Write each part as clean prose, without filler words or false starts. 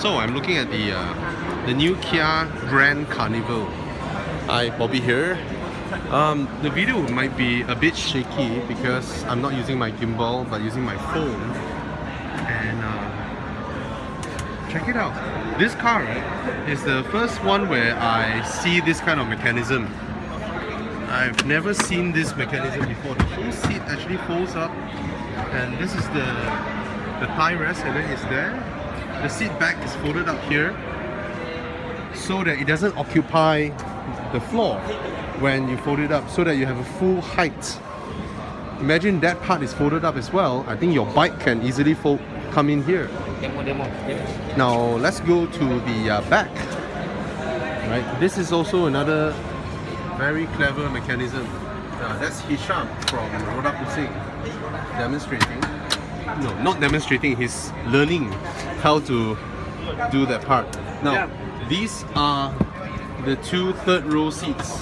So I'm looking at the new Kia Grand Carnival. Hi, Bobby here. The video might be a bit shaky because I'm not using my gimbal but using my phone. And check it out. This car, right, is the first one where I see this kind of mechanism. I've never seen this mechanism before. The whole seat actually folds up, and this is the thigh rest, and then it's there. The seat back is folded up here so that it doesn't occupy the floor when you fold it up, so that you have a full height. Imagine that part is folded up as well. I think your bike can easily come in here. Now let's go to the back. Right, this is also another very clever mechanism. That's Hisham from Roda Pusing demonstrating. No, not demonstrating, he's learning how to do that part. Now, these are the two third row seats,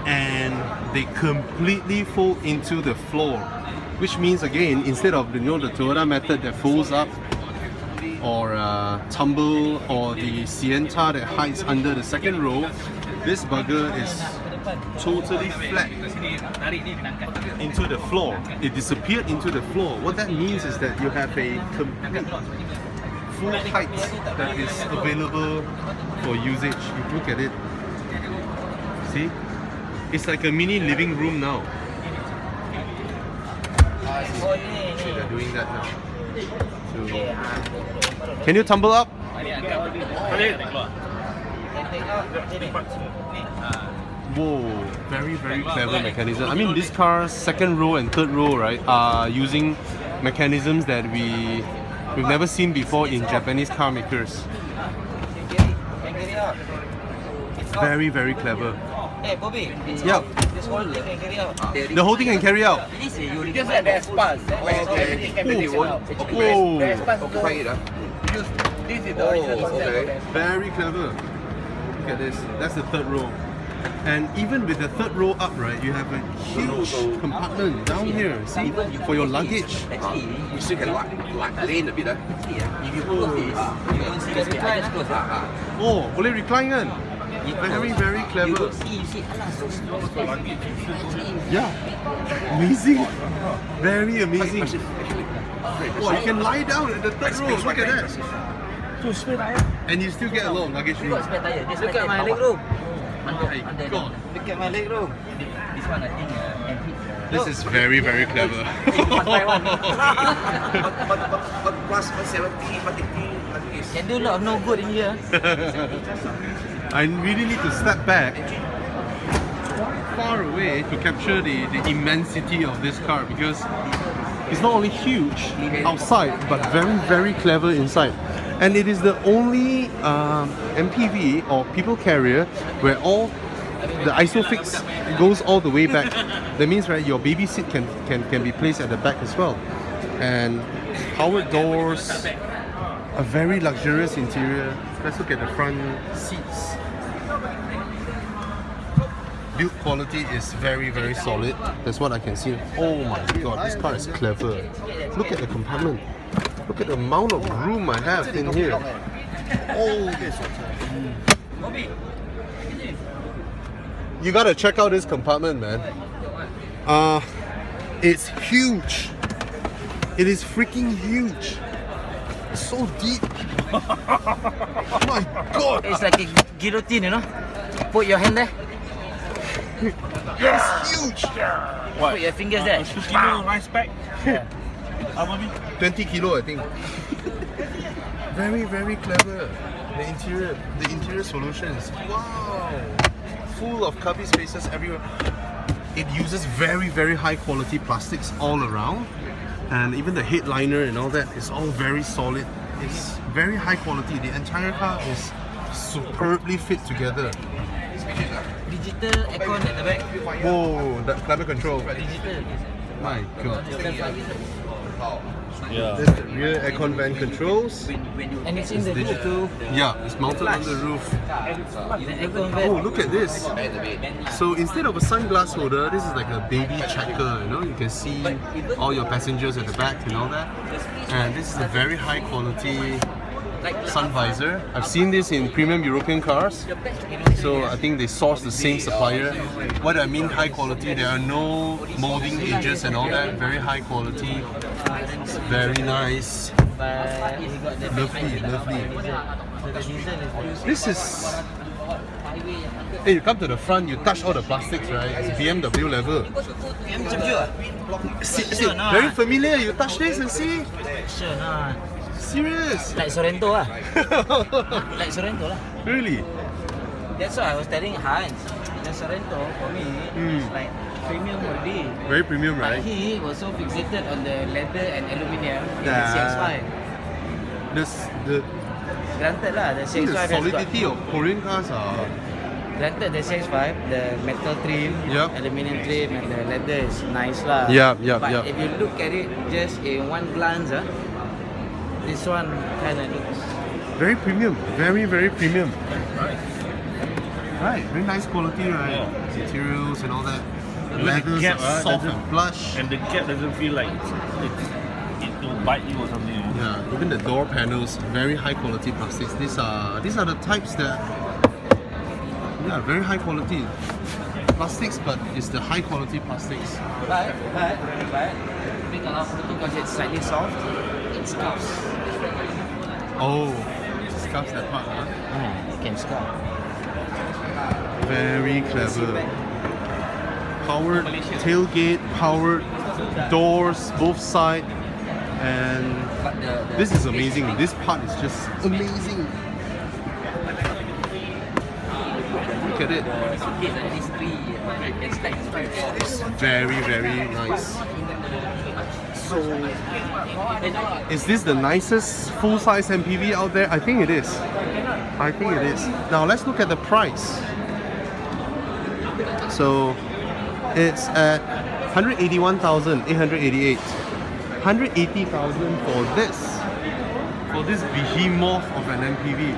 and they completely fold into the floor, which means again, instead of the Toyota method that folds up or tumble, or the Sienta that hides under the second row, this bugger is totally flat into the floor. It disappeared into the floor. What that means is that you have a complete full height that is available for usage. You look at it. See? It's like a mini living room now. See, they're doing that now. So, can you tumble up? Whoa, very clever mechanism. I mean, this car's second row and third row, right, are using mechanisms that we've never seen before in Japanese car makers. Very clever. Hey Bobby, yeah. This whole thing can carry out. The whole thing can carry out. This is you just like the spas. Whoa. This is the original concept. Very clever. Look at this. That's the third row. And even with the third row up, right, you have a huge compartment down here. See, for your luggage. You still can lean a bit. If you close this, you don't see the recline. Oh, boleh recline kan? Very clever. Yeah, amazing. Very amazing. Oh, you can lie down at the third row. Look at that. And you still get a lot of luggage room. Look at my leg room. Look at my leg room. This one, I think, this is very clever. But plus 170, 180, can do a lot of no good in here. I really need to step back far away to capture the immensity of this car, because it's not only huge outside but very clever inside. And it is the only MPV or people carrier where all the ISOFIX goes all the way back. That means, right, your baby seat can be placed at the back as well. And powered doors, a very luxurious interior. Let's look at the front seats. Build quality is very solid. That's what I can see. Oh my god, this car is clever. Look at the compartment. Look at the amount of room I have in here. Oh, you gotta check out this compartment, man. It's huge. It is freaking huge. It's so deep. My god. It's like a guillotine, you know? Put your hand there. It's huge. Put your fingers there. 10 kilo rice bag. Yeah. 20 kilo, I think. Very clever. The interior solutions. Wow. Full of cubby spaces everywhere. It uses very high quality plastics all around, and even the headliner and all that is all very solid. It's very high quality. The entire car is superbly fit together. Digital aircon at the back. Whoa, that climate control. Digital. My god. Yeah. There's the rear aircon vent controls. And it's in the hood too. Yeah, it's mounted on the roof. The aircon vent. Oh, look at this. So instead of a sunglass holder, this is like a baby checker, you know? You can see all your passengers at the back and all that. And this is a very high quality sun visor. I've seen this in premium European cars. So I think they source the same supplier. What I mean high quality, there are no molding edges and all that. Very high quality. It's very nice. Lovely, lovely. This is... Hey, you come to the front, you touch all the plastics, right? It's BMW level. Very familiar, you touch this and see? Sure not. Serious? Like Sorrento lah. Like Sorrento lah. Really? That's why I was telling Hans. The Sorrento for me is like premium already. Very premium, right? But he was so fixated on the leather and aluminium in the Yeah. CX-5. The Granted lah, the CX-5 has got... solidity of Korean cars are... Granted, the CX-5, the metal trim, Yep. aluminium trim and the leather is nice lah. But if you look at it just in one glance, this one kind of looks... Very premium, very, very premium. Right, very nice quality, right? Materials and all that. Even the Leathers gap, are soft doesn't- and plush. And the gap doesn't feel like it will bite you or something. Yeah, even the door panels, very high quality plastics. These are the types that, yeah, very high quality plastics, but it's the high quality plastics. But because it's slightly soft, it scuffs. Oh, scuffs that part, huh? It can scuff. Very clever. Powered tailgate, powered doors, both sides, and this is amazing. This part is just amazing. Look at it. It's very, very nice. So, is this the nicest full-size MPV out there? I think it is. I think it is. Now let's look at the price. So, it's at 181,888. 180,000 for this behemoth of an MPV.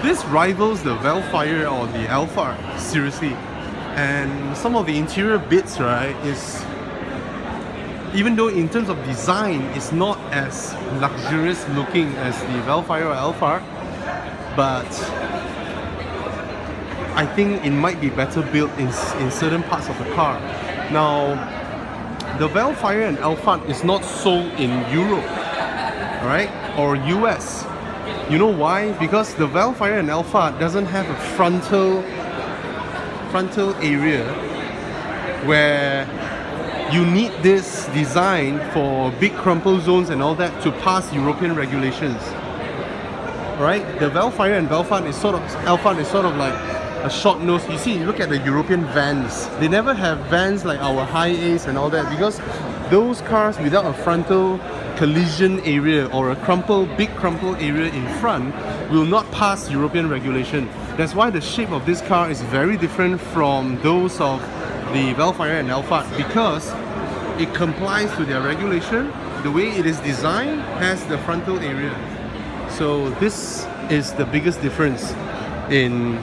This rivals the Velfire or the Alphard, seriously. And some of the interior bits, right, is, even though in terms of design it's not as luxurious looking as the Velfire or Alphard, but I think it might be better built in certain parts of the car. Now, the Velfire and Alphard is not sold in Europe, right, or US. You know why? Because the Velfire and Alphard doesn't have a frontal area where you need this design for big crumple zones and all that to pass European regulations. Right? The Velfire and Alphard is sort of like a short nose. You see, look at the European vans. They never have vans like our high A's and all that because those cars without a frontal collision area or a big crumple area in front will not pass European regulation. That's why the shape of this car is very different from those of the Velfire and Alphard because it complies to their regulation. The way it is designed has the frontal area. So this is the biggest difference in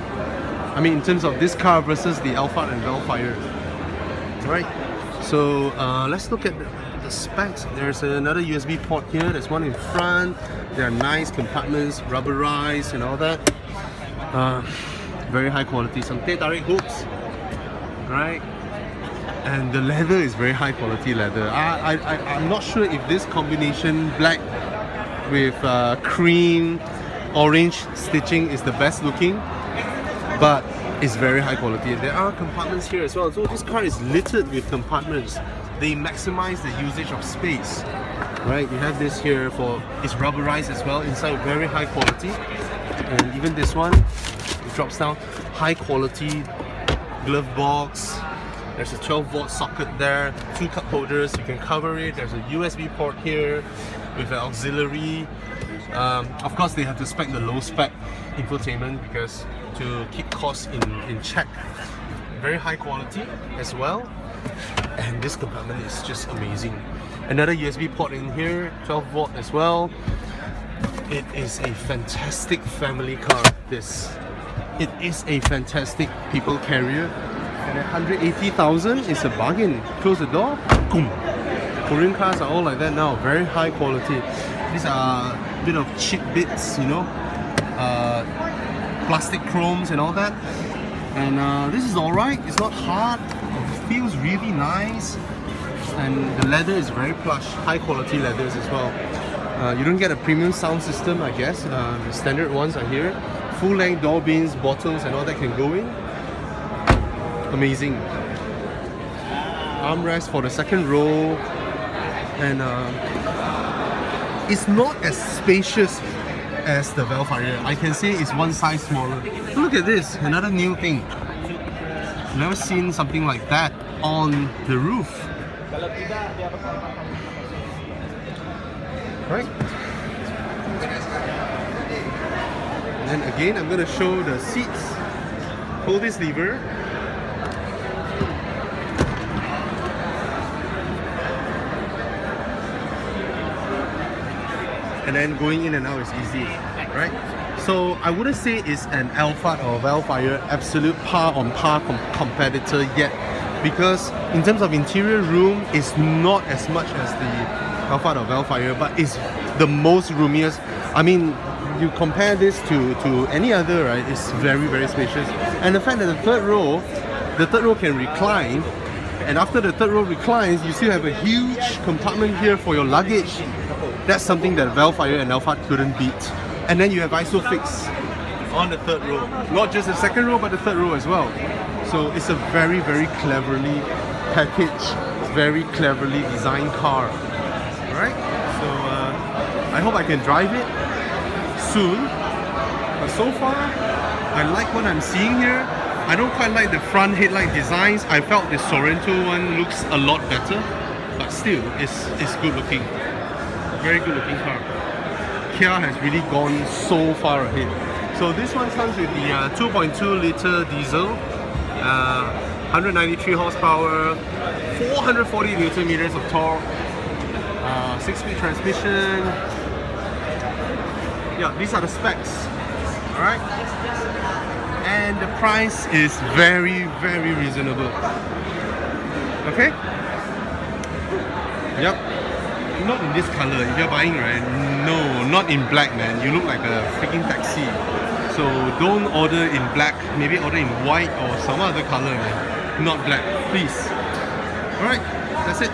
terms of this car versus the Alphard and Velfire. Right? So let's look at the specs. There's another USB port here. There's one in front. There are nice compartments, rubberized and all that. Very high quality. Some teh tarik hooks, right? And the leather is very high quality leather. I'm not sure if this combination black with cream, orange stitching is the best looking, but it's very high quality. There are compartments here as well. So this car is littered with compartments. They maximize the usage of space, right? You have this here it's rubberized as well inside, very high quality. And even this one, it drops down, high quality glove box. There's a 12-volt socket there, 2 cup holders, you can cover it. There's a USB port here with an auxiliary. Of course, they have to spec the low spec infotainment because to keep costs in check. Very high quality as well. And this compartment is just amazing. Another USB port in here, 12 volt as well. It is a fantastic family car, this. It is a fantastic people carrier. And at 180,000 is a bargain. Close the door, boom. Korean cars are all like that now, very high quality. These are bit of cheap bits, you know, plastic chromes and all that. And this is alright, it's not hard, it feels really nice, and the leather is very plush, high quality leathers as well. You don't get a premium sound system, I guess. The standard ones are here. Full length door bins, bottles and all that can go in. Amazing. Armrest for the second row, and it's not as spacious as the Vellfire. I can say it's one size smaller. Look at this, another new thing. Never seen something like that on the roof. Right? And then again, I'm going to show the seats. Pull this lever. And then going in and out is easy, right? So I wouldn't say it's an Alphard or Vellfire absolute par on par competitor yet, because in terms of interior room, it's not as much as the Alphard or Vellfire, but it's the most roomiest. I mean, you compare this to any other, right? It's very, very spacious. And the fact that the third row can recline, and after the third row reclines, you still have a huge compartment here for your luggage. That's something that Vellfire and Alphard couldn't beat. And then you have ISOFIX on the third row. Not just the second row, but the third row as well. So it's a very, very cleverly packaged, very cleverly designed car. Alright? So I hope I can drive it soon. But so far, I like what I'm seeing here. I don't quite like the front headlight designs. I felt the Sorento one looks a lot better. But still, it's good looking. Very good looking car. Kia has really gone so far ahead. So this one comes with the 2.2 litre diesel, 193 horsepower, 440 newton meters of torque, 6-speed transmission. Yeah, these are the specs. Alright? And the price is very, very reasonable. Okay? Yep. Not in this color. If you're buying, right? No, not in black, man. You look like a freaking taxi. So don't order in black. Maybe order in white or some other color, man. Not black, please. Alright, that's it.